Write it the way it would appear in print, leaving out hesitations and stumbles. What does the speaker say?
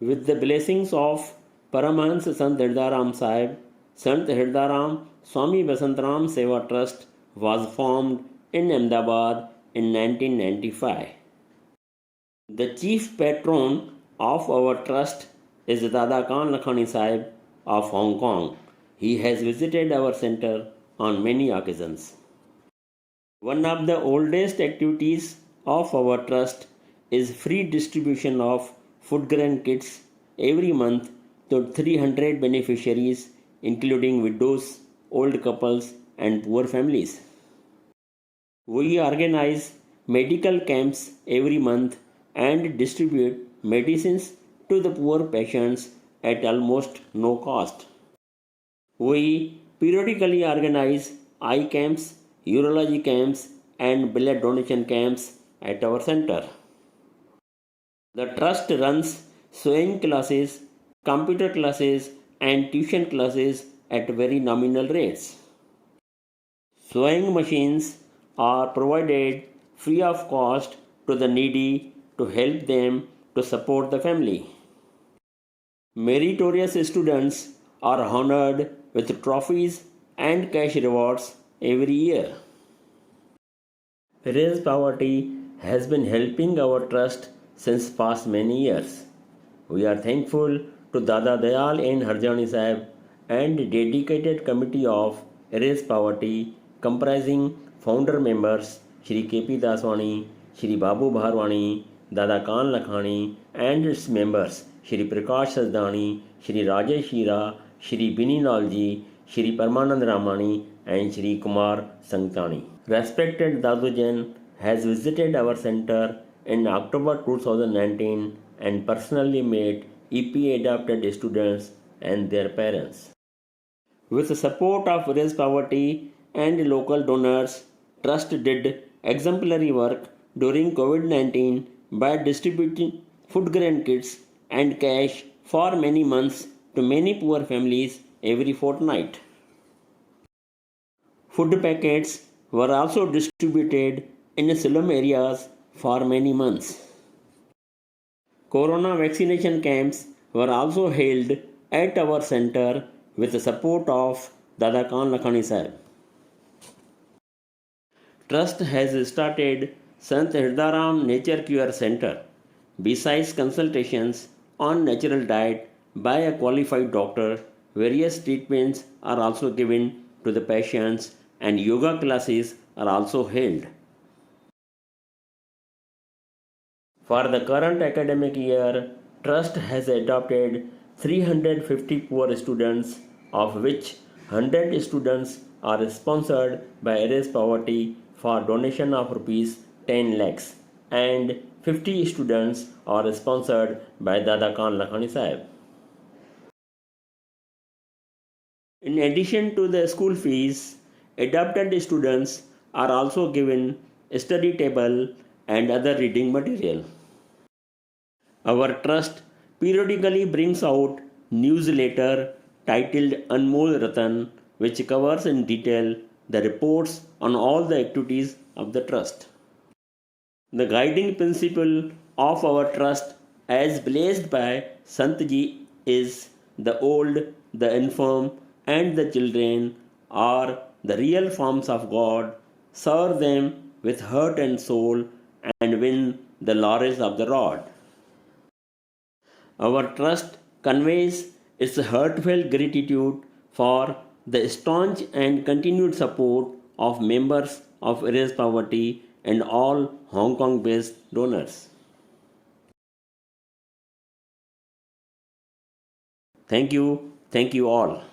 With the blessings of Paramahans Sant Hirdaram Sahib, Sant Hirdaram Swami Basantram Seva Trust was formed in Ahmedabad in 1995. The chief patron of our trust is Dada Khan Lakhani Sahib of Hong Kong. He has visited our center on many occasions. One of the oldest activities of our trust is free distribution of food grain kits every month to 300 beneficiaries, including widows, old couples, and poor families. We organize medical camps every month and distribute medicines to the poor patients at almost no cost. We periodically organize eye camps, urology camps, and blood donation camps at our center. The trust runs sewing classes, computer classes, and tuition classes at very nominal rates. Sewing machines are provided free of cost to the needy to help them to support the family. Meritorious students are honored with trophies and cash rewards every year. Erase Poverty has been helping our trust since past many years. We are thankful to Dada Dayal N. Harjani Sahib and dedicated committee of Erase Poverty comprising founder members Shri K.P. Daswani, Shri Babu Bharwani, Dada Khan Lakhani, and its members Shri Prakash Sajdani, Shri Rajesh Shira, Shri Bini Nalji, Shri Paramanand Ramani, and Shri Kumar Sangtani. Respected Dadu Jain has visited our center in October 2019 and personally met EP adopted students and their parents. With the support of Erase Poverty and local donors, Trust did exemplary work during COVID-19 by distributing food grain kits and cash for many months to many poor families every fortnight. Food packets were also distributed in slum areas for many months. Corona vaccination camps were also held at our center with the support of Dada Khan Lakhani Sahib. Trust has started Sant Hirdaram Nature Cure Center. Besides consultations on natural diet by a qualified doctor, various treatments are also given to the patients and yoga classes are also held. For the current academic year, Trust has adopted 350 poor students, of which 100 students are sponsored by Erase Poverty for donation of rupees 10 lakhs and 50 students are sponsored by Dada Khan Lakhani Sahib. In addition to the school fees, adopted students are also given study table and other reading material. Our trust periodically brings out newsletter titled Anmol Ratan, which covers in detail the reports on all the activities of the trust. The guiding principle of our trust as blessed by Santji is the old, the infirm, and the children are the real forms of God. Serve them with heart and soul and win the laurels of the rod. Our trust conveys its heartfelt gratitude for the staunch and continued support of members of Erase Poverty and all Hong Kong based donors. Thank you all.